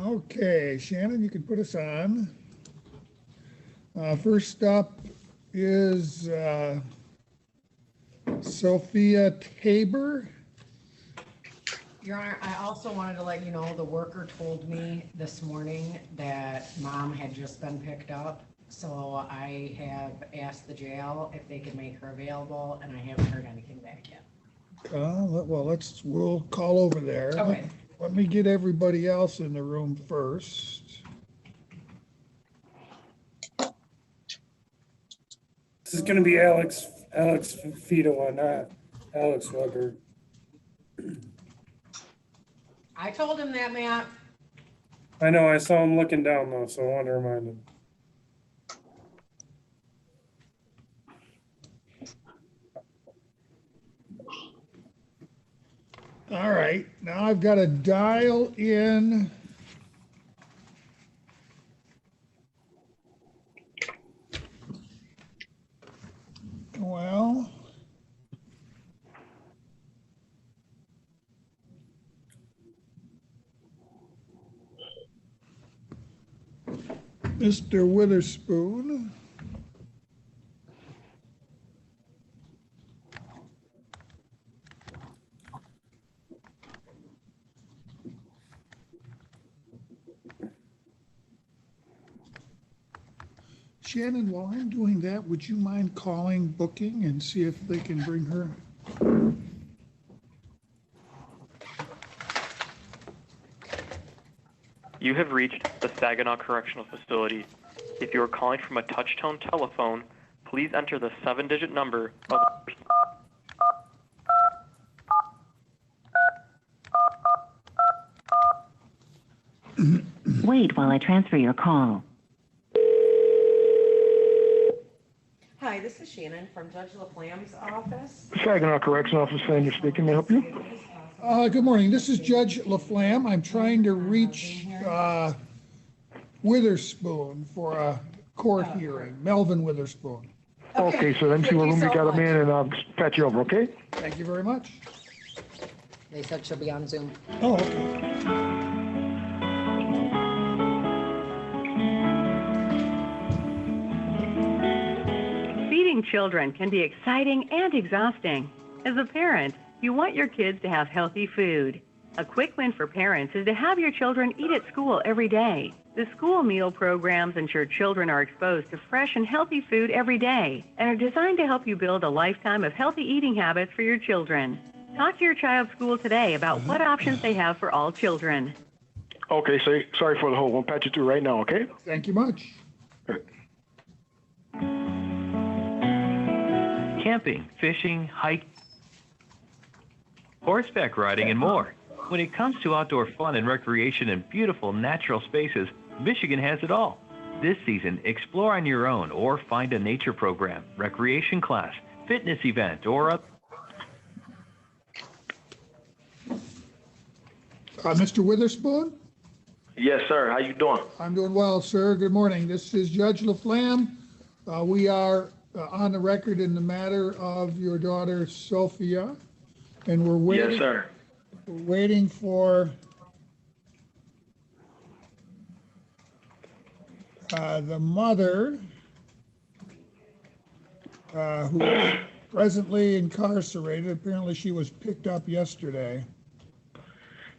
Okay, Shannon, you can put us on. First up is Sophia Tabor. Your Honor, I also wanted to let you know the worker told me this morning that mom had just been picked up. So I have asked the jail if they can make her available, and I haven't heard anything back yet. We'll call over there. Okay. Let me get everybody else in the room first. This is gonna be Alex Fedor, not Alex Weber. I told him that, Matt. I know, I saw him looking down though, so I want to remind him. All right, now I've got to dial in. Well, Mr. Witherspoon. Shannon, while I'm doing that, would you mind calling booking and see if they can bring her? You have reached the Saginaw Correctional Facility. If you are calling from a touch-tone telephone, please enter the 7-digit number of Wait while I transfer your call. Hi, this is Shannon from Judge LaFlamme's office. Saginaw Correctional Officer speaking. May I help you? Good morning. This is Judge LaFlamme. I'm trying to reach Witherspoon for a court hearing. Melvin Witherspoon. Okay, so let me see what room we got him in, and I'll patch you over, okay? Thank you very much. They said she'll be on Zoom. Oh, okay. Feeding children can be exciting and exhausting. As a parent, you want your kids to have healthy food. A quick win for parents is to have your children eat at school every day. The school meal programs ensure children are exposed to fresh and healthy food every day and are designed to help you build a lifetime of healthy eating habits for your children. Talk to your child's school today about what options they have for all children. Okay, so sorry for the hold. We'll patch you through right now, okay? Thank you much. Good. Camping, fishing, hiking, horseback riding, and more. When it comes to outdoor fun and recreation in beautiful natural spaces, Michigan has it all. This season, explore on your own or find a nature program, recreation class, fitness event, or a... Mr. Witherspoon? Yes, sir. How you doing? I'm doing well, sir. Good morning. This is Judge LaFlamme. We are on the record in the matter of your daughter, Sophia, and we're waiting. Yes, sir. We're waiting for the mother, who is presently incarcerated. Apparently, she was picked up yesterday.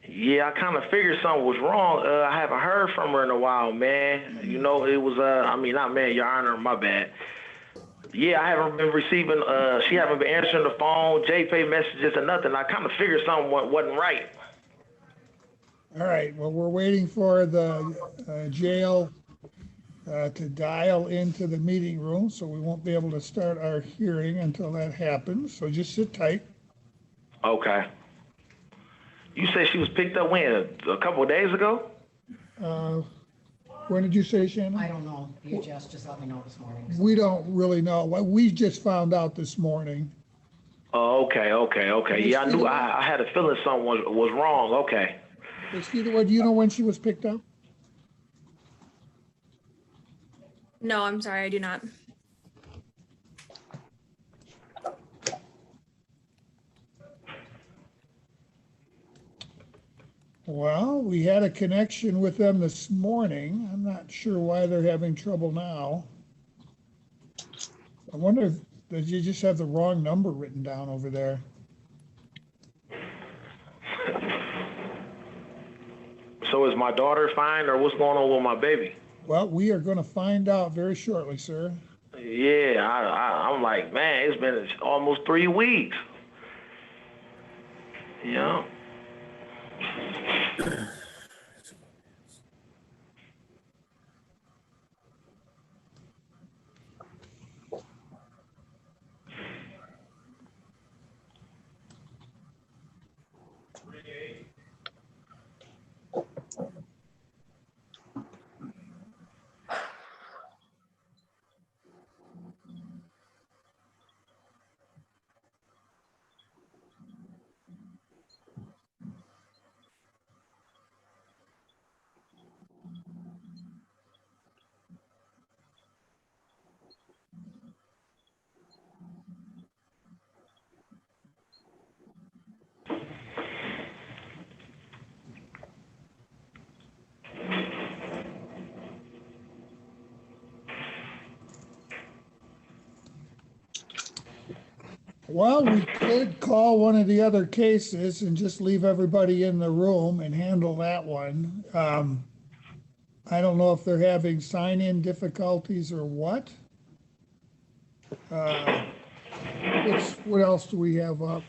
Yeah, I kind of figured something was wrong. I haven't heard from her in a while, man. You know, it was, not man, Your Honor, my bad. Yeah, I haven't been receiving, she haven't been answering the phone, JPay messages or nothing. I kind of figured something wasn't right. All right, well, we're waiting for the jail to dial into the meeting room, so we won't be able to start our hearing until that happens. So just sit tight. Okay. You say she was picked up when? A couple of days ago? When did you say, Shannon? I don't know. DHS just let me know this morning. We don't really know. We just found out this morning. Oh, okay. Yeah, I knew. I had a feeling something was wrong. Okay. Excuse me, do you know when she was picked up? No, I'm sorry, I do not. Well, we had a connection with them this morning. I'm not sure why they're having trouble now. I wonder if, did you just have the wrong number written down over there? So is my daughter fine, or what's going on with my baby? Well, we are going to find out very shortly, sir. Yeah, I'm like, man, it's been almost 3 weeks. Yeah. Well, we could call one of the other cases and just leave everybody in the room and handle that one. I don't know if they're having sign-in difficulties or what. What else do we have up?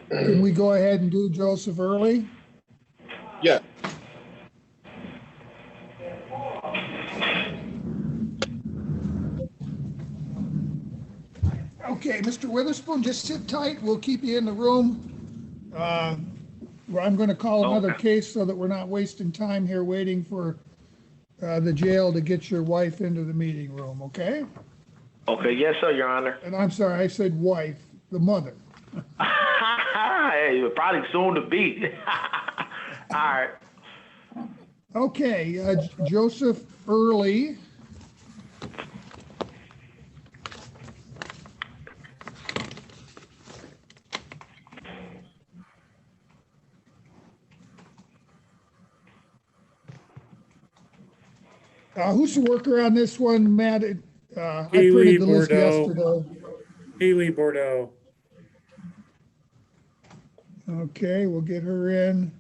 Can we go ahead and do Joseph early? Yeah. Okay, Mr. Witherspoon, just sit tight. We'll keep you in the room. Well, I'm going to call another case so that we're not wasting time here waiting for the jail to get your wife into the meeting room, okay? Okay, yes, sir, Your Honor. And I'm sorry, I said wife, the mother. Hey, you're probably soon to be. All right. Okay, Joseph Early. Who's the worker on this one, Matt? I printed the list yesterday. Haley Bordeaux. Okay, we'll get her in.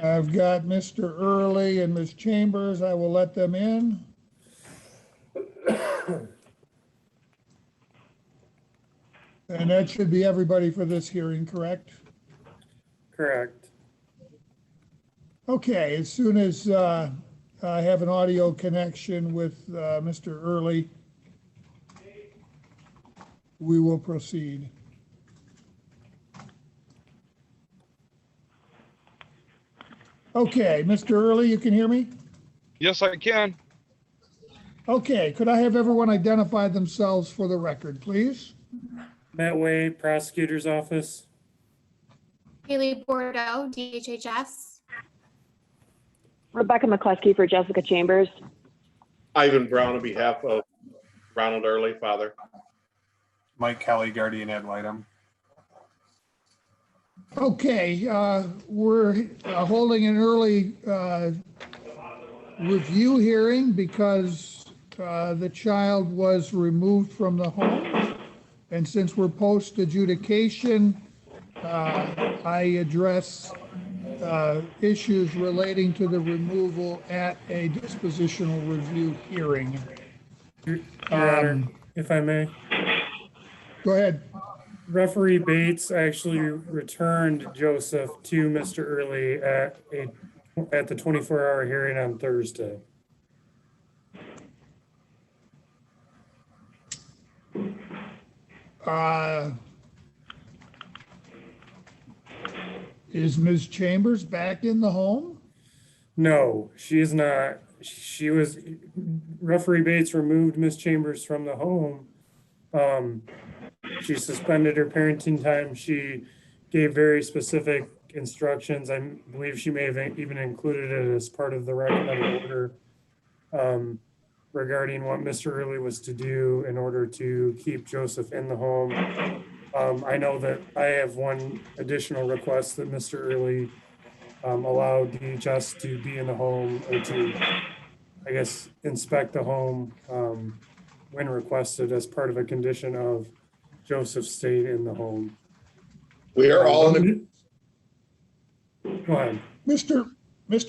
I've got Mr. Early and Ms. Chambers. I will let them in. And that should be everybody for this hearing, correct? Correct. Okay, as soon as I have an audio connection with Mr. Early, we will proceed. Okay, Mr. Early, you can hear me? Yes, I can. Okay, could I have everyone identify themselves for the record, please? Matt Wade, Prosecutor's Office. Haley Bordeaux, DHHS. Rebecca McCluskey for Jessica Chambers. Ivan Brown on behalf of Ronald Early, father. Mike Kelly, guardian ad litem. Okay, we're holding an early review hearing because the child was removed from the home. And since we're post adjudication, I address issues relating to the removal at a dispositional review hearing. Your Honor, if I may. Go ahead. Referee Bates actually returned Joseph to Mr. Early at the 24-hour hearing on Thursday. Is Ms. Chambers back in the home? No, she is not. Referee Bates removed Ms. Chambers from the home. She suspended her parenting time. She gave very specific instructions. I believe she may have even included it as part of the recommended order. regarding what Mr. Early was to do in order to keep Joseph in the home. I know that I have one additional request that Mr. Early allow DHS to be in the home or to, I guess, inspect the home when requested as part of a condition of Joseph staying in the home. We are all in. Go ahead. Mr.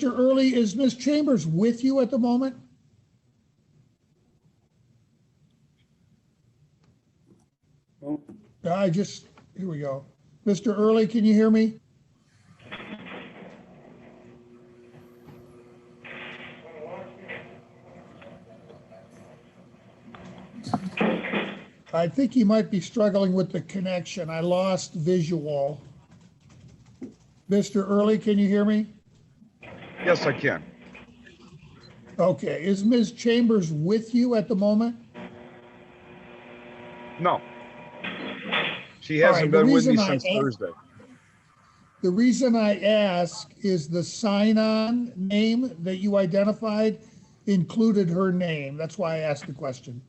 Early, is Ms. Chambers with you at the moment? Well, here we go. Mr. Early, can you hear me? I think he might be struggling with the connection. I lost visual. Mr. Early, can you hear me? Yes, I can. Okay, is Ms. Chambers with you at the moment? No. She hasn't been with me since Thursday. The reason I ask is the sign-on name that you identified included her name. That's why I asked the question.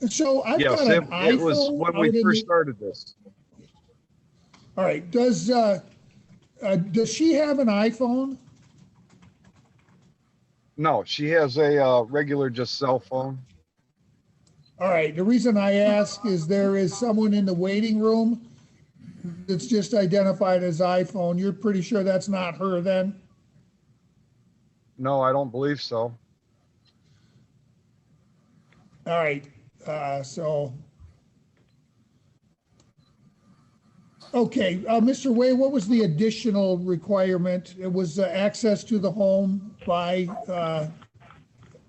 And so I've got an iPhone. It was when we first started this. All right, does she have an iPhone? No, she has a regular just cell phone. All right, the reason I ask is there is someone in the waiting room that's just identified as iPhone. You're pretty sure that's not her then? No, I don't believe so. All right, okay, Mr. Way, what was the additional requirement? It was access to the home by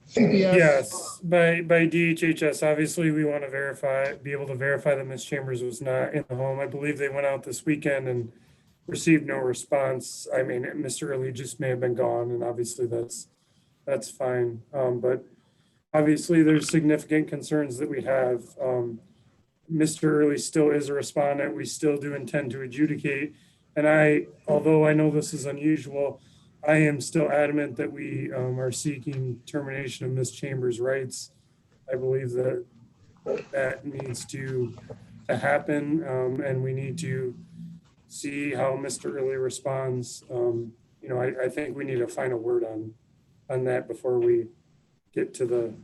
CPS? Yes, by DHHS. Obviously, we want to be able to verify that Ms. Chambers was not in the home. I believe they went out this weekend and received no response. I mean, Mr. Early just may have been gone, and obviously that's fine. But obviously, there's significant concerns that we have. Mr. Early still is a respondent. We still do intend to adjudicate. And although I know this is unusual, I am still adamant that we are seeking termination of Ms. Chambers' rights. I believe that needs to happen, and we need to see how Mr. Early responds. I think we need a final word on that before we get to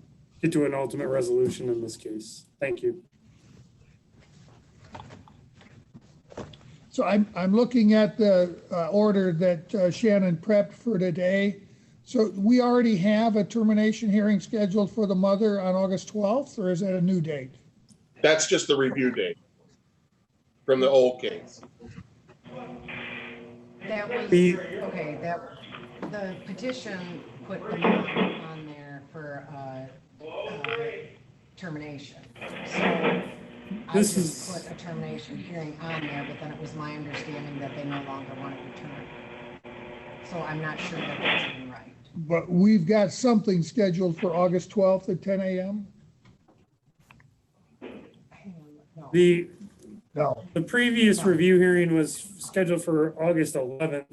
an ultimate resolution in this case. Thank you. So I'm looking at the order that Shannon prepped for today. So we already have a termination hearing scheduled for the mother on August 12th, or is that a new date? That's just the review date from the old case. That was, okay, the petition put the mom on there for termination. So I just put a termination hearing on there, but then it was my understanding that they no longer wanted to terminate. So I'm not sure that that's even right. But we've got something scheduled for August 12th at 10 a.m.? The previous review hearing was scheduled for August 11th.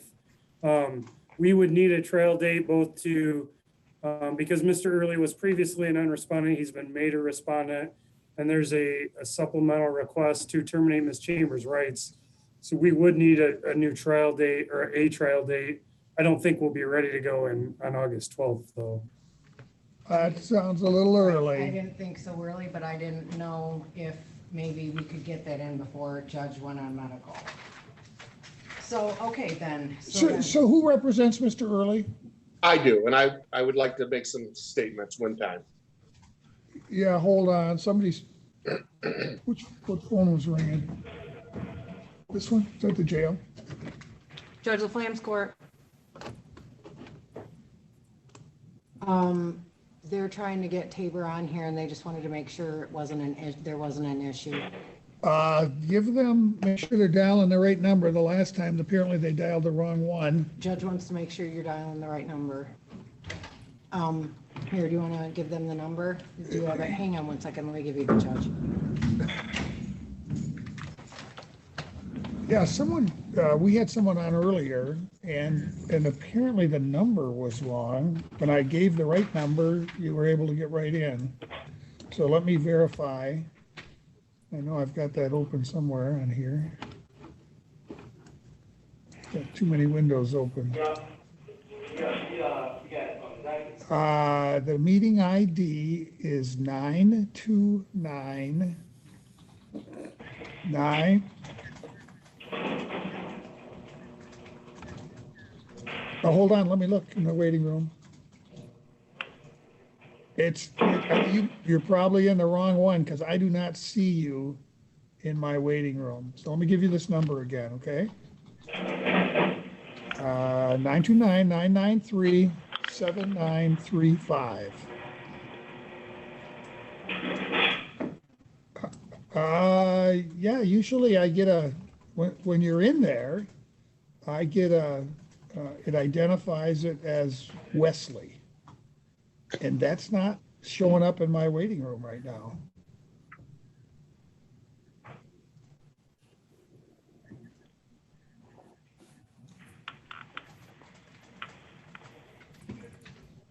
We would need a trail date both to, because Mr. Early was previously an unrespondent, he's been made a respondent, and there's a supplemental request to terminate Ms. Chambers' rights. So we would need a new trial date or a trial date. I don't think we'll be ready to go on August 12th, though. That sounds a little early. I didn't think so early, but I didn't know if maybe we could get that in before Judge went on medical. So, okay, then. So who represents Mr. Early? I do, and I would like to make some statements one time. Yeah, hold on. Somebody's, what phone was ringing? This one? Is that the jail? Judge LaFlamme's court. They're trying to get Tabor on here, and they just wanted to make sure there wasn't an issue. Make sure they're dialing the right number. The last time, apparently they dialed the wrong one. Judge wants to make sure you're dialing the right number. Here, do you want to give them the number? Do you have it? Hang on one second. Let me give you the judge. Yeah, someone, we had someone on earlier and apparently the number was wrong. When I gave the right number, you were able to get right in. So let me verify. I know I've got that open somewhere on here. Got too many windows open. The meeting ID is 9299. Oh, hold on, let me look in the waiting room. You're probably in the wrong one because I do not see you in my waiting room. So let me give you this number again, okay? 929-993-7935. Yeah, usually I get when you're in there, I get it identifies it as Wesley. And that's not showing up in my waiting room right now.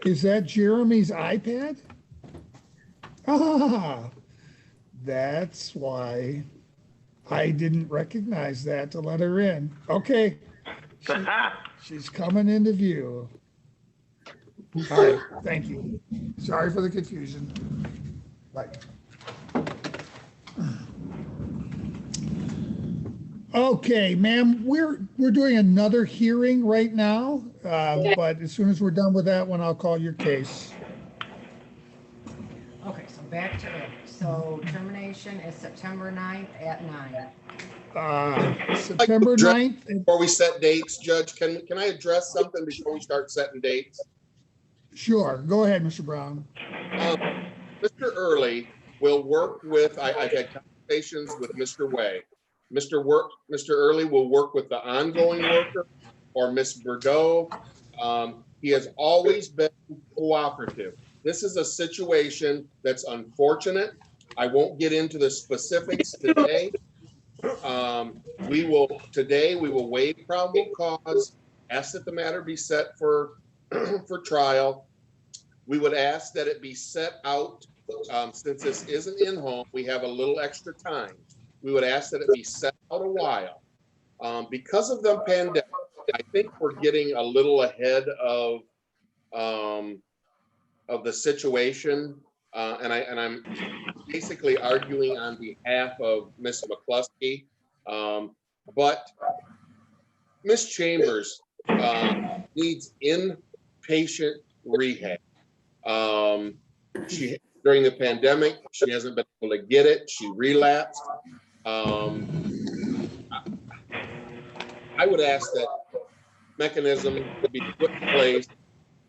Is that Jeremy's iPad? Ah, that's why I didn't recognize that to let her in. Okay, she's coming into view. All right, thank you. Sorry for the confusion. Bye. Okay, ma'am, we're doing another hearing right now, but as soon as we're done with that one, I'll call your case. Okay, so back to it. So termination is September 9th at 9. September 9th. Before we set dates, Judge, can I address something before we start setting dates? Sure, go ahead, Mr. Brown. Mr. Early will work with, I've had conversations with Mr. Way. Mr. Early will work with the ongoing worker or Miss Bordeaux. He has always been cooperative. This is a situation that's unfortunate. I won't get into the specifics today. We will waive probable cause, ask that the matter be set for trial. We would ask that it be set out, since this isn't in-home, we have a little extra time. We would ask that it be set out a while. Because of the pandemic, I think we're getting a little ahead of the situation, and I'm basically arguing on behalf of Ms. McCluskey. But Ms. Chambers needs inpatient rehab. During the pandemic, she hasn't been able to get it. She relapsed. I would ask that mechanism to be put in place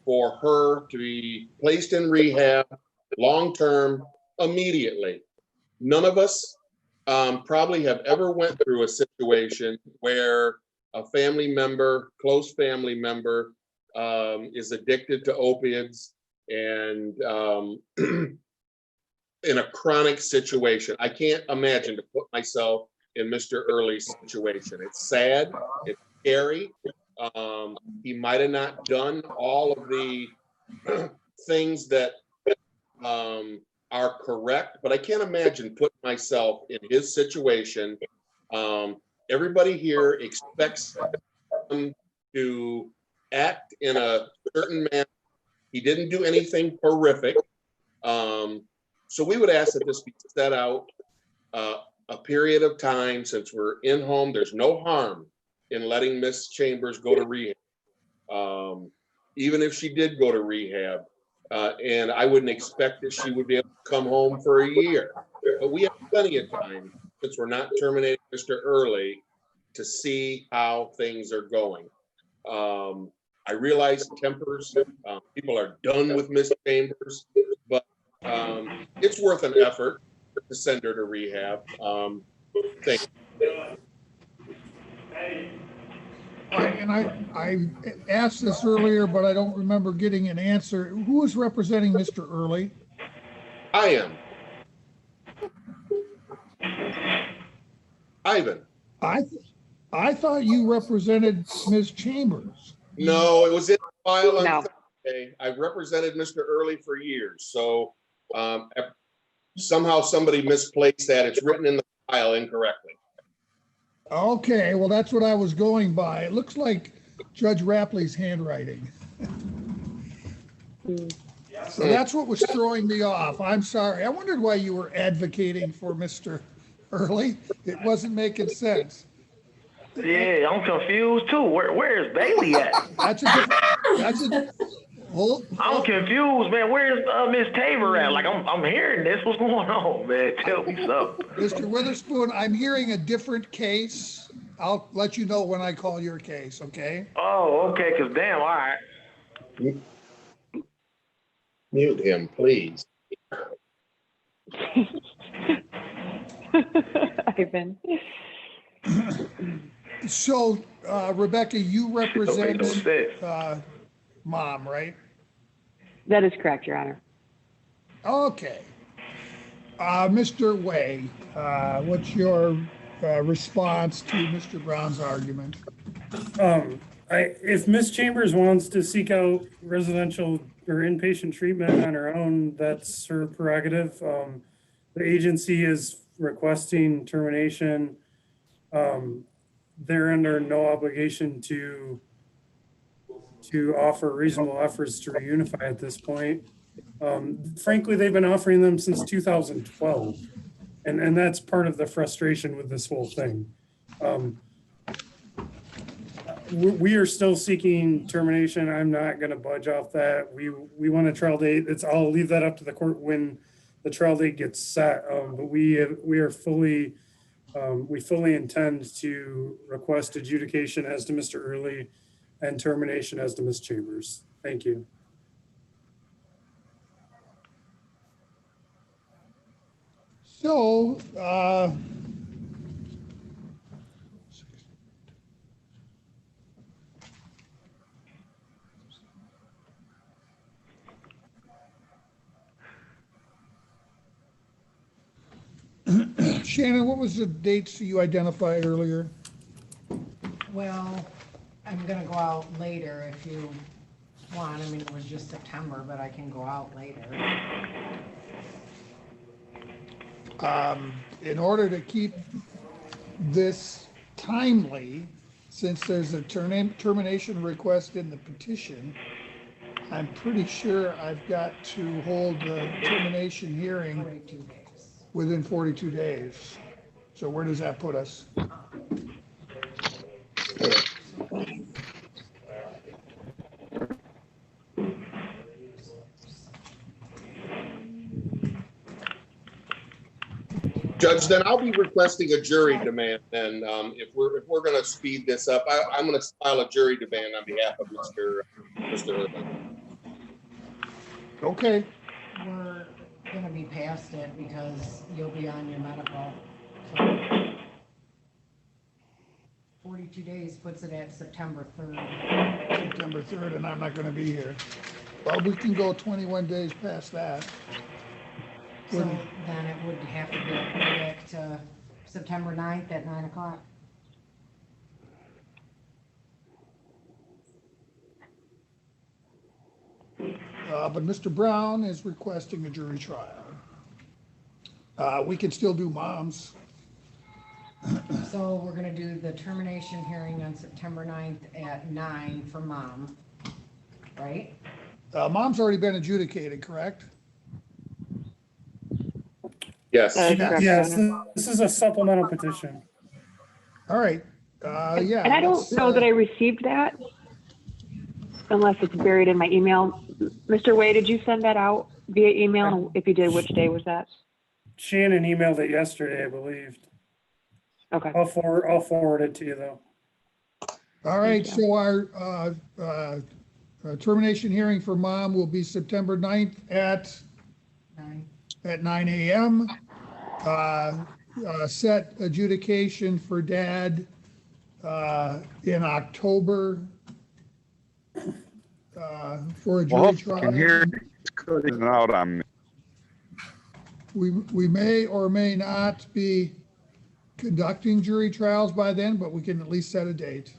for her to be placed in rehab long-term immediately. None of us probably have ever went through a situation where a family member, close family member, is addicted to opiates and in a chronic situation. I can't imagine to put myself in Mr. Early's situation. It's sad, it's scary. He might have not done all of the things that are correct, but I can't imagine putting myself in his situation. Everybody here expects him to act in a certain manner. He didn't do anything horrific. So we would ask that this be set out a period of time. Since we're in home, there's no harm in letting Miss Chambers go to rehab. Even if she did go to rehab, and I wouldn't expect that she would be able to come home for a year, but we have plenty of time, since we're not terminating Mr. Early, to see how things are going. I realize tempers, people are done with Miss Chambers, but it's worth an effort to send her to rehab. Thank you. All right, and I asked this earlier, but I don't remember getting an answer. Who is representing Mr. Early? I am. Ivan. I thought you represented Ms. Chambers. No, it was in the file on No. Thursday. I've represented Mr. Early for years, so somehow somebody misplaced that. It's written in the file incorrectly. Okay, well, that's what I was going by. It looks like Judge Rapley's handwriting. So that's what was throwing me off. I'm sorry. I wondered why you were advocating for Mr. Early. It wasn't making sense. Yeah, I'm confused too. Where's Bailey at? I'm confused, man. Where's Miss Tabor at? Like, I'm hearing this. What's going on, man? Tell me something. Mr. Witherspoon, I'm hearing a different case. I'll let you know when I call your case, okay? Oh, okay, because damn, all right. Mute him, please. Ivan. So, Rebecca, you represent Mom, right? That is correct, Your Honor. Okay. Mr. Way, what's your response to Mr. Brown's argument? If Ms. Chambers wants to seek out residential or inpatient treatment on her own, that's her prerogative. The agency is requesting termination. They're under no obligation to offer reasonable efforts to reunify at this point. Frankly, they've been offering them since 2012. And that's part of the frustration with this whole thing. We are still seeking termination. I'm not going to budge off that. We want a trial date. I'll leave that up to the court when the trial date gets set. But we fully intend to request adjudication as to Mr. Early and termination as to Ms. Chambers. Thank you. So, Shannon, what was the dates you identified earlier? Well, I'm gonna go out later if you want. I mean, it was just September, but I can go out later. In order to keep this timely, since there's a termination request in the petition, I'm pretty sure I've got to hold the termination hearing 42 days. within 42 days. So where does that put us? Judge, then I'll be requesting a jury demand. Then, if we're going to speed this up, I'm going to file a jury demand on behalf of Mr. Urban. Okay. We're gonna be past it because you'll be on your medical. So 42 days puts it at September 3rd. September 3rd, and I'm not going to be here. Well, we can go 21 days past that. So then it would have to be back to September 9th at 9 o'clock. But Mr. Brown is requesting a jury trial. We can still do Mom's. So we're gonna do the termination hearing on September 9th at 9 for Mom, right? Mom's already been adjudicated, correct? Yes. Yes, this is a supplemental petition. All right. Yeah. And I don't know that I received that unless it's buried in my email. Mr. Way, did you send that out via email? If you did, which day was that? Shannon emailed it yesterday, I believe. Okay. I'll forward it to you though. All right, so our termination hearing for Mom will be September 9th at 9 a.m. Set adjudication for Dad in October for a jury trial. Can hear it's cutting out on me. We may or may not be conducting jury trials by then, but we can at least set a date.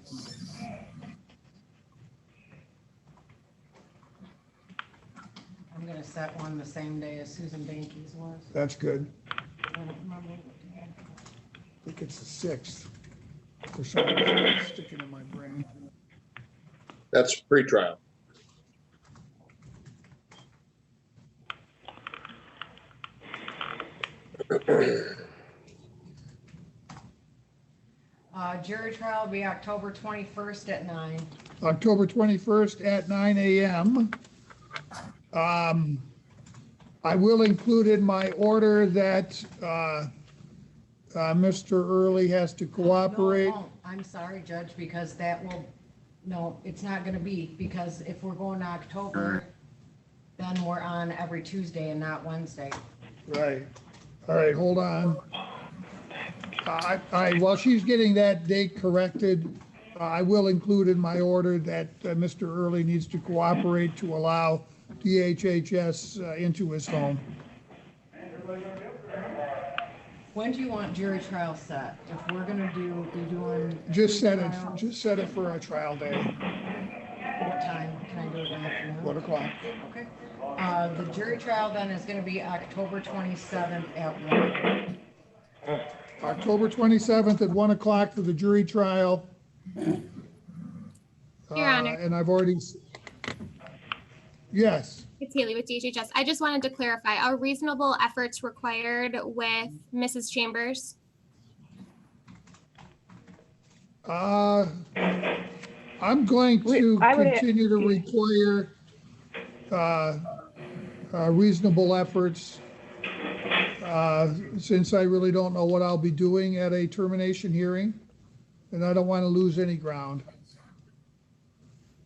I'm gonna set one the same day as Susan Banky's was. That's good. I don't remember what day. I think it's the 6th. For some reason, it's sticking in my brain. That's pretrial. Jury trial will be October 21st at 9. October 21st at 9 a.m. I will include in my order that Mr. Early has to No, it cooperate. won't. I'm sorry, Judge, because that will, no, it's not gonna be, because if we're going to October, then we're on every Tuesday and not Wednesday. Right. All right, hold on. While she's getting that date corrected, I will include in my order that Mr. Early needs to cooperate to allow DHHS into his home. When do you want jury trial set? If we're gonna be doing. Just set it, trial, just set it for a trial day, What time? Can I do it in the afternoon? 1 o'clock. Okay. The jury trial then is gonna be October 27th at 1. October 27th at 1 o'clock for the jury trial. Your Honor. And I've already, yes, It's Haley with DHHS. I just wanted to clarify, are reasonable efforts required with Mrs. Chambers? I'm going to continue to require reasonable efforts since I really don't know what I'll be doing at a termination hearing, and I don't want to lose any ground.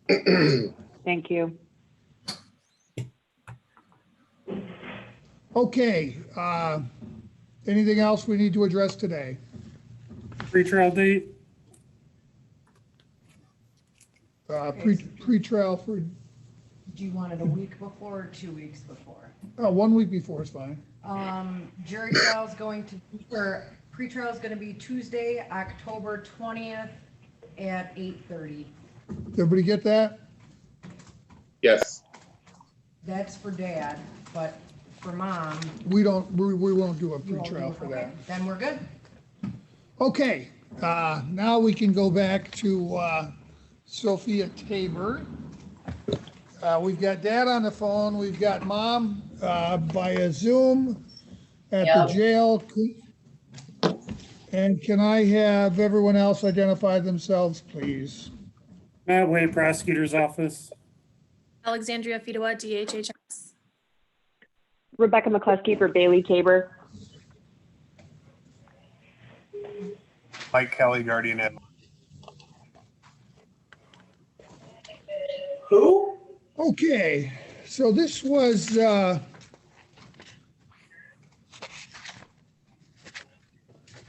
Thank you. Okay, anything else we need to address today? Pre-trial date? Pre-trial for, Do you want it a week before or 2 weeks before? 1 week before is fine. Jury trial is going to, or pre-trial is gonna be Tuesday, October 20th at 8:30. Everybody get that? Yes. That's for Dad, but for Mom. We won't do a you won't pre-trial do it. for Okay, that. then we're good. Okay, now we can go back to Sophia Tabor. We've got Dad on the phone, we've got Mom via Zoom at the jail. And can I have everyone else identify themselves, please? Matt Way, Prosecutor's Office. Alexandria Fidowa, DHHS. Rebecca McCluskey for Bailey Tabor. Mike Kelly, guardian ad. Who? Okay, so this was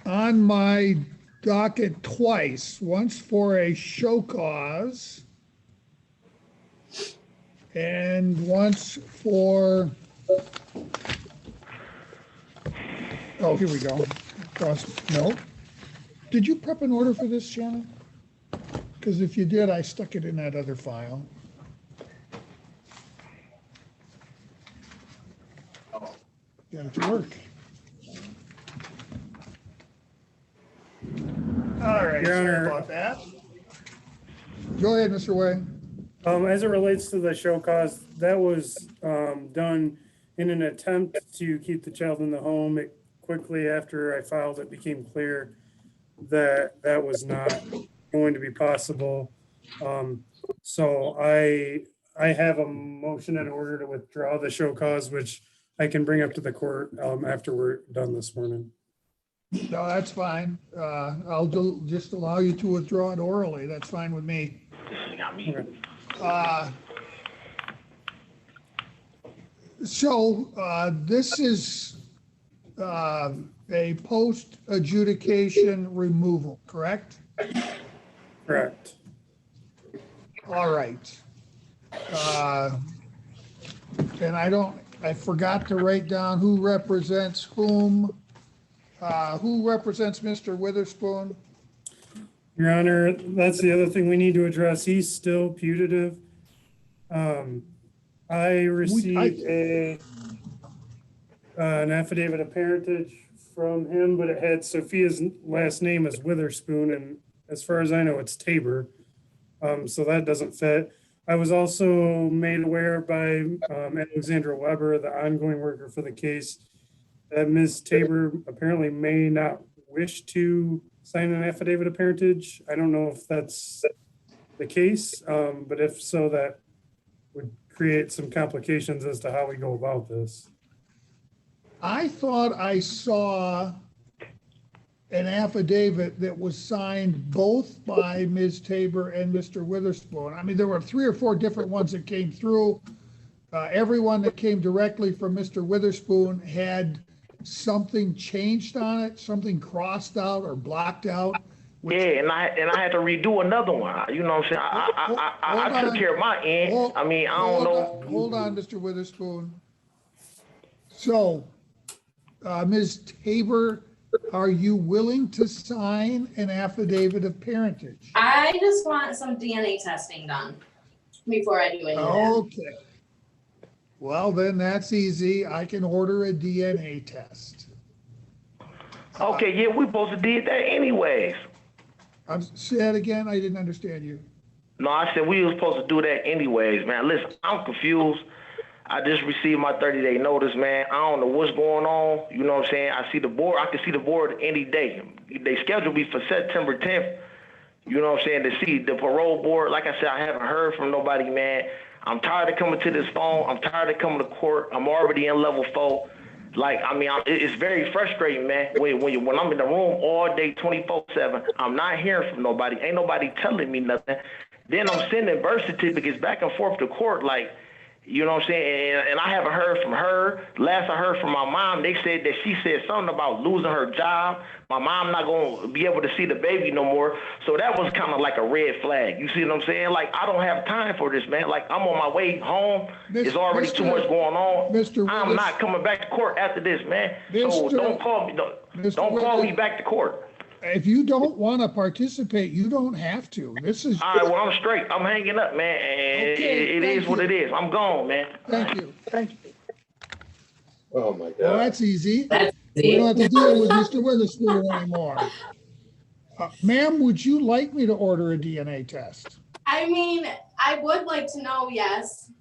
on my docket twice, once for a show cause and once for, oh, here we go. No. Did you prep an order for this, Shannon? Because if you did, I stuck it in that other file. Got it to work. All right, Your sorry Honor. about that. Go ahead, Mr. Way. As it relates to the show cause, that was done in an attempt to keep the child in the home. It quickly after I filed, it became clear that that was not going to be possible. So I have a motion and order to withdraw the show cause, which I can bring up to the court after we're done this morning. No, that's fine. I'll just allow you to withdraw it orally. That's fine with me. This is a post adjudication removal, correct? Correct. All right. And I forgot to write down who represents whom Who represents Mr. Witherspoon? Your Honor, that's the other thing we need to address. He's still putative. I received an affidavit of parentage from him, but it had Sophia's last name as Witherspoon, and as far as I know, it's Tabor. So that doesn't fit. I was also made aware by Alexandra Weber, the ongoing worker for the case, that Ms. Tabor apparently may not wish to sign an affidavit of parentage. I don't know if that's the case, but if so, that would create some complications as to how we go about this. I thought I saw an affidavit that was signed both by Ms. Tabor and Mr. Witherspoon. I mean, there were 3 or 4 different ones that came through. Everyone that came directly from Mr. Witherspoon had something changed on it, something crossed out or blocked out. Yeah, and I had to redo another one. You know what I'm saying? I took care of my end. I mean, I don't know. Hold on, Mr. Witherspoon. So, Ms. Tabor, are you willing to sign an affidavit of parentage? I just want some DNA testing done before I do anything. Okay. Well, then that's easy. I can order a DNA test. Okay, yeah, we supposed to did that anyways. Say that again. I didn't understand you. No, I said we were supposed to do that anyways, man. Listen, I'm confused. I just received my 30-day notice, man. I don't know what's going on. You know what I'm saying? I see the board. I can see the board any day. They scheduled me for September 10th. You know what I'm saying? To see the parole board. Like I said, I haven't heard from nobody, man. I'm tired of coming to this phone. I'm tired of coming to court. I'm already in level 4. Like, I mean, it's very frustrating, man. When I'm in the room all day, 24/7, I'm not hearing from nobody. Ain't nobody telling me nothing. Then I'm sending birth certificates back and forth to court, like, you know what I'm saying? And I haven't heard from her. Last I heard from my mom, they said that she said something about losing her job. My mom not going to be able to see the baby no more. So that was kind of like a red flag. You see what I'm saying? Like, I don't have time for this, man. Like, I'm on my way home. There's already too much going on. I'm not coming back to court after this, man. So don't call me. Don't call me back to court. If you don't want to participate, you don't have to. This is all right. Well, I'm straight. I'm hanging up, man. And it is what it is. I'm gone, man. Thank you. Thank you. Oh my God. Well, that's easy. We don't have to deal with Mr. Witherspoon anymore. Ma'am, would you like me to order a DNA test? I mean, I would like to know, yes.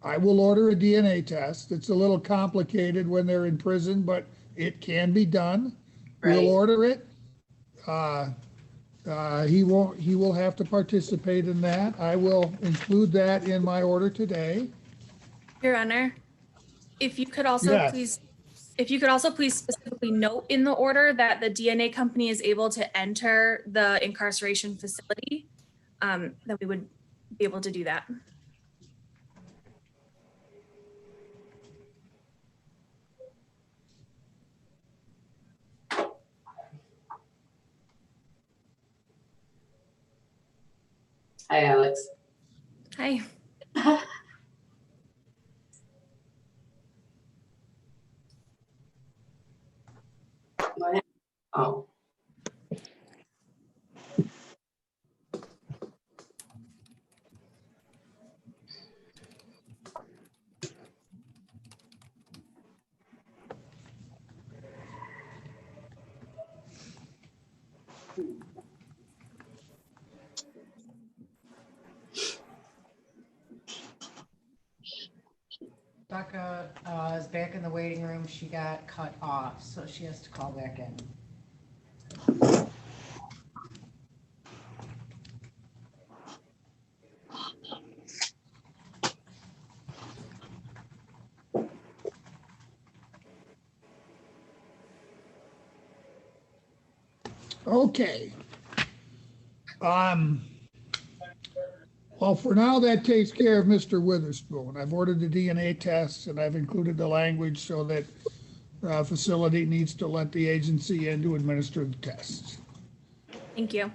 I will order a DNA test. It's a little complicated when they're in prison, but it can be done. Right. We'll order it. He will have to participate in that. I will include that in my order today. Your Honor, if you could also please specifically note in the order that the DNA company is able to enter the incarceration facility, that we would be able to do that. Hi, Alex. Hi. Go ahead. Oh. Becca is back in the waiting room. She got cut off, so she has to call back in. Okay. Well, for now, that takes care of Mr. Witherspoon. I've ordered the DNA tests and I've included the language so that facility needs to let the agency in to administer the tests. Thank you.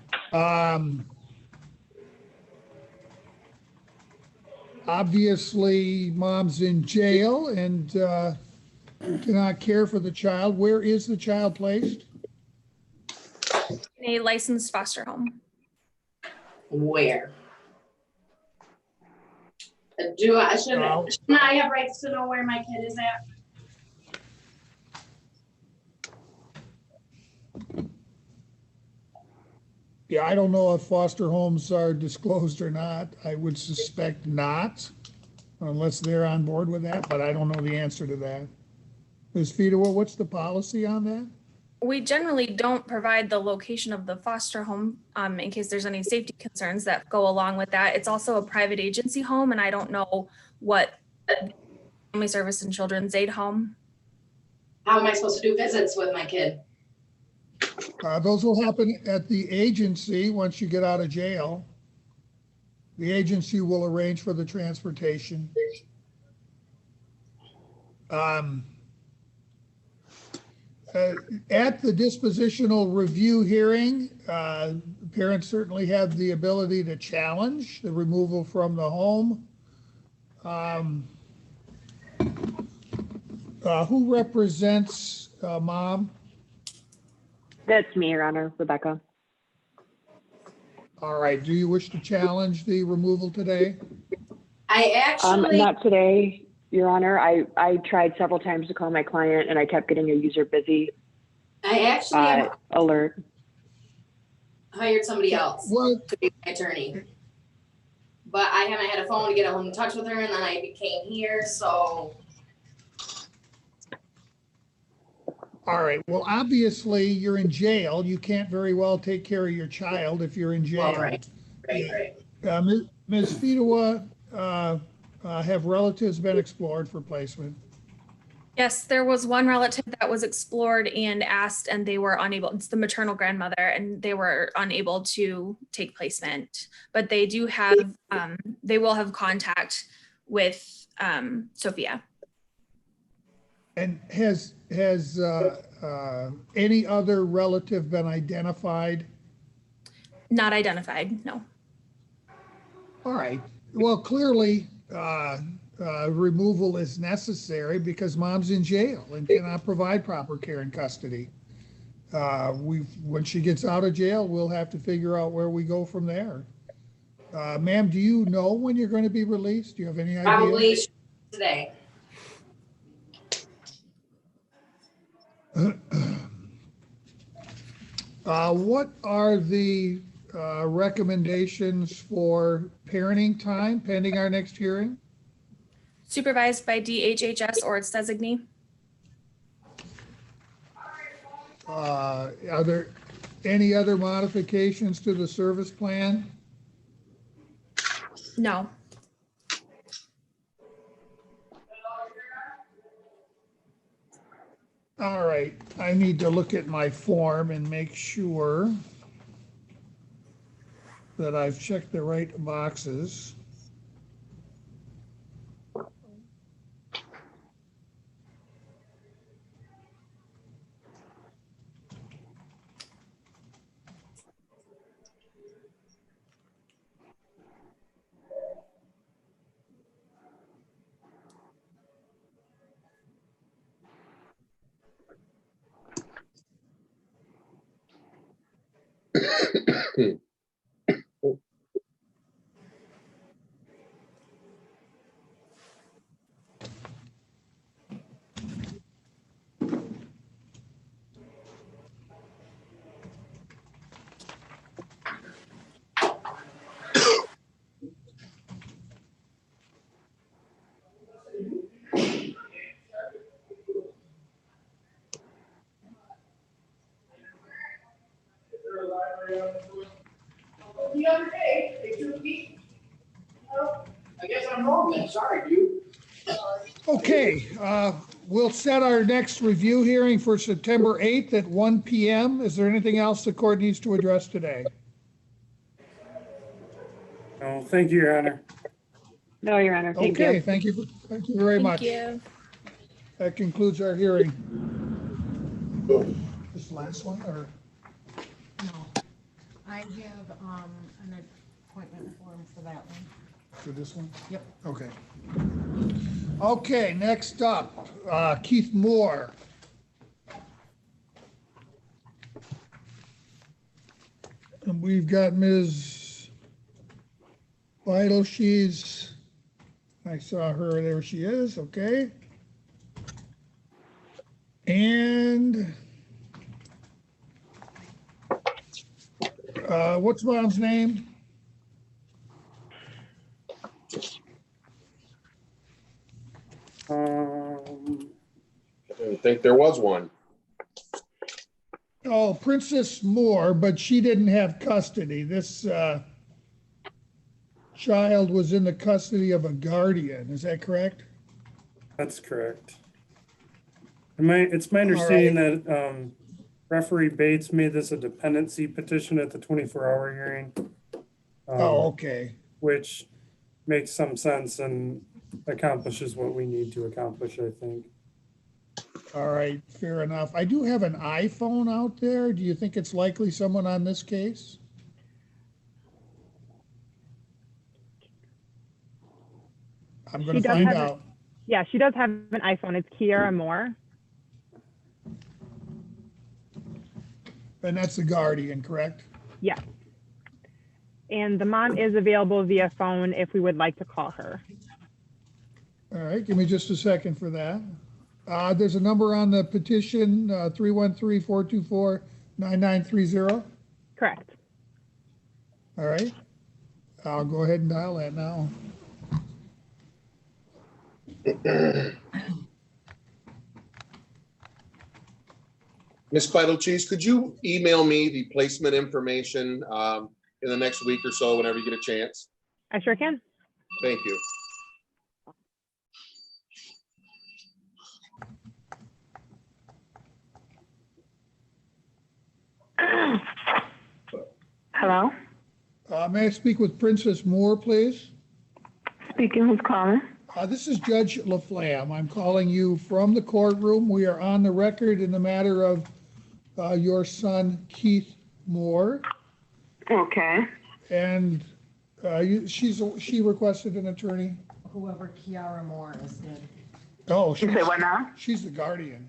Obviously, mom's in jail and cannot care for the child. Where is the child placed? In a licensed foster home. Where? Shouldn't I have rights to know where my kid is at? Yeah, I don't know if foster homes are disclosed or not. I would suspect not, unless they're on board with that, but I don't know the answer to that. Ms. Fedewa, what's the policy on that? We generally don't provide the location of the foster home in case there's any safety concerns that go along with that. It's also a private agency home, and I don't know what Family Service and Children's Aid home. How am I supposed to do visits with my kid? Those will happen at the agency once you get out of jail. The agency will arrange for the transportation. At the dispositional review hearing, parents certainly have the ability to challenge the removal from the home. Who represents mom? That's me, Your Honor, Rebecca. All right, do you wish to challenge the removal today? I actually. Not today, Your Honor. I tried several times to call my client and I kept getting a user busy I actually alert. hired somebody else to be my attorney. But I haven't had a phone to get in touch with her, and then I came here, so. All right, well, obviously, you're in jail. You can't very well take care of your child if you're in jail. Well, right. Ms. Fedewa, have relatives been explored for placement? Yes, there was one relative that was explored and asked, and they were unable. It's the maternal grandmother, and they were unable to take placement. But they do have, they will have contact with Sophia. And has any other relative been identified? Not identified, no. All right. Well, clearly, removal is necessary because mom's in jail and cannot provide proper care and custody. When she gets out of jail, we'll have to figure out where we go from there. Ma'am, do you know when you're going to be released? Do you have any idea? Probably today. What are the recommendations for parenting time pending our next hearing? Supervised by DHHS or its designee. Are there any other modifications to the service plan? No. All right, I need to look at my form and make sure that I've checked the right boxes. The other day, they took me. I guess I'm wrong then. Sorry, dude. Okay, we'll set our next review hearing for September 8th at 1 p.m. Is there anything else the court needs to address today? No, thank you, Your Honor. No, Your Honor. Thank Okay, you. thank you very much. Thank you. That concludes our hearing. This last one, or? No, I have an appointment form for that one. For this one? Yep. Okay. Okay, next up, Keith Moore. And we've got Ms. Vital. I saw her, there she is, okay. And what's mom's name? I didn't think there was one. Oh, Princess Moore, but she didn't have custody. This child was in the custody of a guardian. Is that correct? That's correct. It's my understanding that referee Bates made this a dependency petition at the 24-hour hearing. Oh, okay. Which makes some sense and accomplishes what we need to accomplish, I think. All right, fair enough. I do have an iPhone out there. Do you think it's likely someone on this case? I'm going to find out. Yeah, she does have an iPhone. It's Kiara Moore. And that's the guardian, correct? Yeah. And the mom is available via phone if we would like to call her. All right, give me just a second for that. There's a number on the petition, 313-424-9930. Correct. All right. I'll go ahead and dial that now. Ms. Vital, could you email me the placement information in the next week or so whenever you get a chance? I sure can. Thank you. Hello? May I speak with Princess Moore, please? Speaking, who's calling? This is Judge LaFlamme. I'm calling you from the courtroom. We are on the record in the matter of your son, Keith Moore. Okay. And she requested an attorney. Whoever Kiara Moore is, Oh, You say what now? She's the guardian.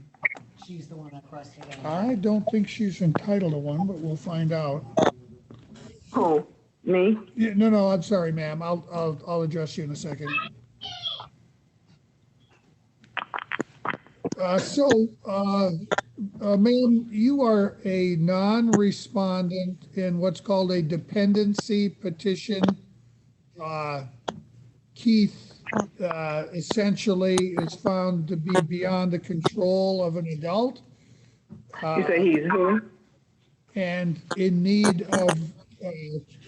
she's the one that requested it. I don't think she's entitled to one, but we'll find out. Who? Me? Yeah, no, I'm sorry, ma'am. I'll address you in a second. Ma'am, you are a non-respondent in what's called a dependency petition. Keith essentially is found to be beyond the control of an adult. You say he's who? And in need of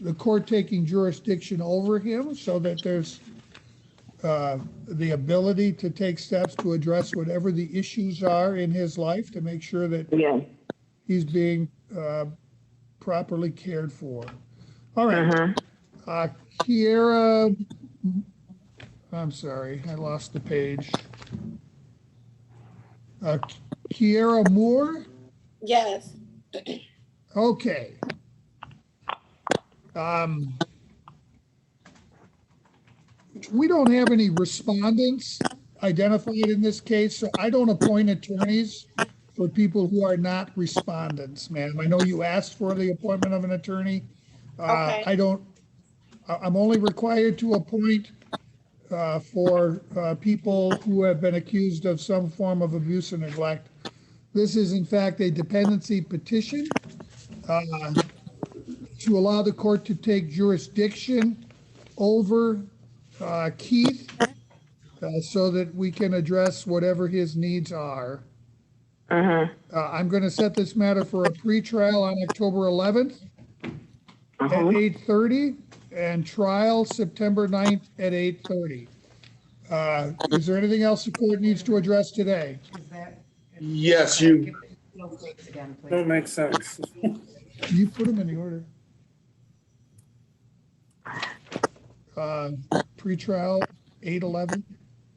the court taking jurisdiction over him so that there's the ability to take steps to address whatever the issues are in his life to make sure that he's being properly cared for. All right. Kiara, I'm sorry, I lost the page. Kiara Moore? Yes. Okay. We don't have any respondents identified in this case, so I don't appoint attorneys for people who are not respondents, ma'am. I know you asked for the appointment of an attorney. Okay. I'm only required to appoint for people who have been accused of some form of abuse or neglect. This is in fact a dependency petition to allow the court to take jurisdiction over Keith so that we can address whatever his needs are. I'm going to set this matter for a pretrial on October 11th at 8:30 and trial September 9th at 8:30. Is there anything else the court needs to address today? Yes, you. That makes sense. You put them in the order. Pretrial 8/11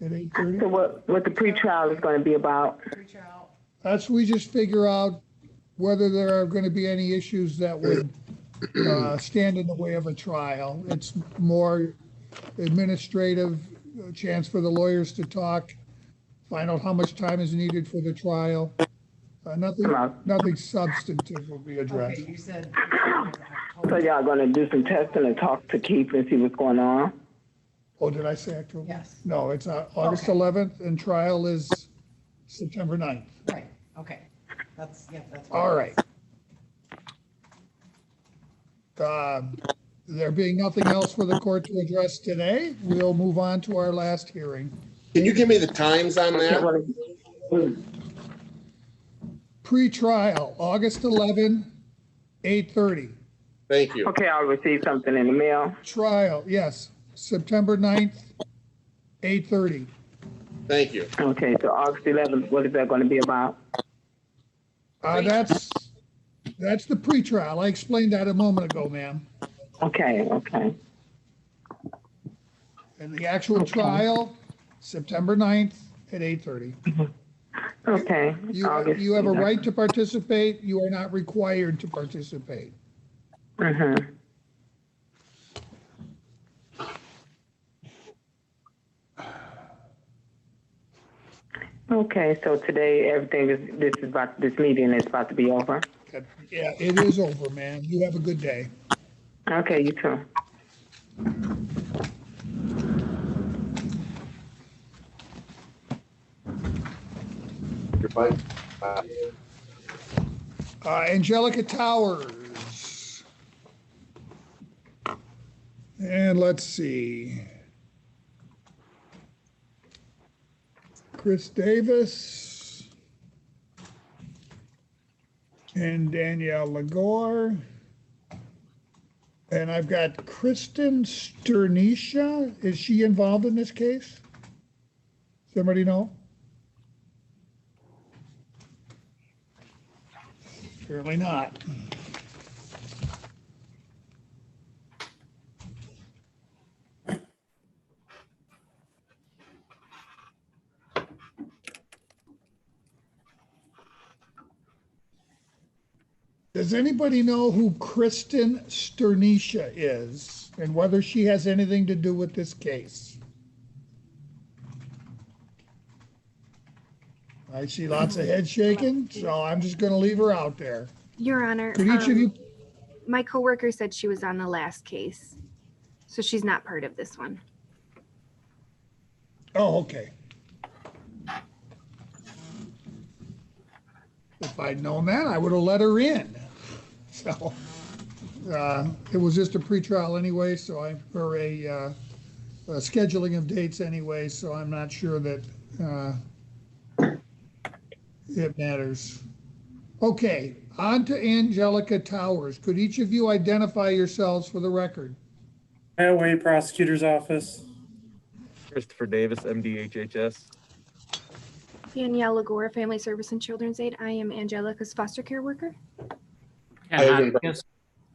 at 8:30. So what the pretrial is going to be about? That's we just figure out whether there are going to be any issues that would stand in the way of a trial. It's more administrative a chance for the lawyers to talk, find out how much time is needed for the trial. Nothing substantive will be addressed. Okay, you said. So y'all gonna do some testing and talk to Keith and see what's going on? Oh, did I say October? Yes. No, it's August 11th and trial is September 9th. Right, okay. That's. All right. There being nothing else for the court to address today, we'll move on to our last hearing. Can you give me the times on that? Pre-trial, August 11, 8:30. Thank you. Okay, I'll receive something in the mail. Trial, yes, September 9th, 8:30. Thank you. Okay, so August 11th, what is that gonna be about? That's the pre-trial. I explained that a moment ago, ma'am. Okay. And the actual trial, September 9th at 8:30. Okay. You have a right to participate. You are not required to participate. Okay, so today this meeting is about to be over. Yeah, it is over, man. You have a good day. Okay, you too. Goodbye. Angelica Towers. And let's see. Chris Davis and Danielle Lagore. And I've got Kristen Sternisha. Is she involved in this case? Somebody know? Apparently not. Does anybody know who Kristen Sternisha is and whether she has anything to do with this case? I see lots of head shaking, so I'm just going to leave her out there. Your Honor, Could each of you? my coworker said she was on the last case, so she's not part of this one. Oh, okay. If I'd known that, I would have let her in. So it was just a pretrial anyway, so a scheduling of dates anyway, so I'm not sure that it matters. Okay, on to Angelica Towers. Could each of you identify yourselves for the record? Highway Prosecutor's Office. Christopher Davis, MDHHS. Danielle Lagore, Family Service and Children's Aid. I am Angelica's foster care worker. Ken Hopkins,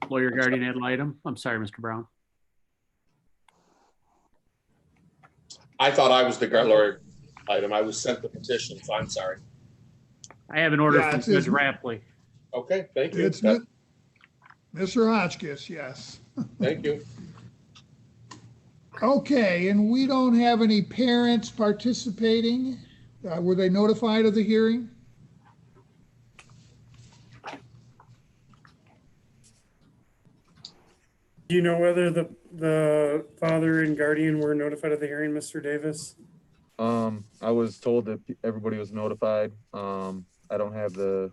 lawyer guardian ad litem. I'm sorry, Mr. Brown. I thought I was the lawyer item. I was sent the petition, so I'm sorry. I have an order from Judge Rapley. Okay, thank you. It's Mr. Hotchkiss, yes. Thank you. Okay, and we don't have any parents participating. Were they notified of the hearing? Do you know whether the father and guardian were notified of the hearing, Mr. Davis? I was told that everybody was notified. I don't have the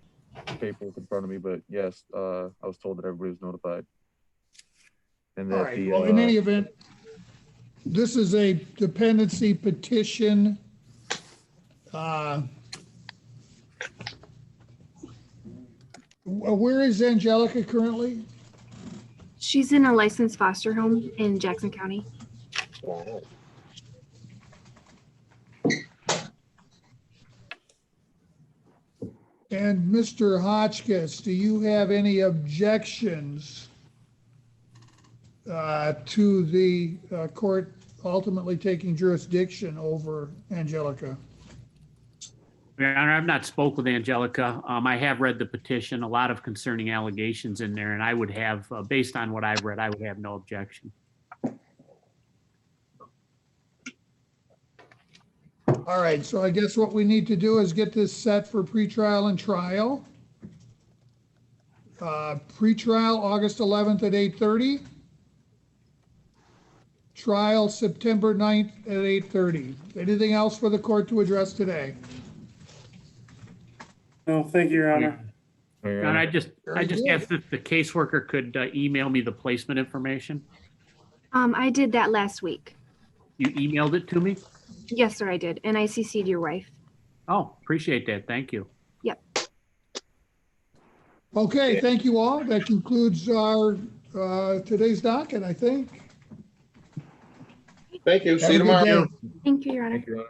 paperwork in front of me, but yes, I was told that everybody was notified. And that all right, well, in any event, this is a dependency petition. Where is Angelica currently? She's in a licensed foster home in Jackson County. And Mr. Hotchkiss, do you have any objections to the court ultimately taking jurisdiction over Angelica? Your Honor, I've not spoke with Angelica. I have read the petition, a lot of concerning allegations in there, and I would have, based on what I've read, I would have no objection. All right, so I guess what we need to do is get this set for pretrial and trial. Pretrial, August 11th at 8:30. Trial, September 9th at 8:30. Anything else for the court to address today? No, thank you, Your Honor. And I just Very good. asked if the caseworker could email me the placement information. I did that last week. You emailed it to me? Yes, sir, I did. And I CC'd your wife. Oh, appreciate that. Thank you. Yep. Okay, thank you all. That concludes our today's docket, I think. Thank you. Have See you a good tomorrow. day. Thank you, Your Honor. Thank you, Your Honor.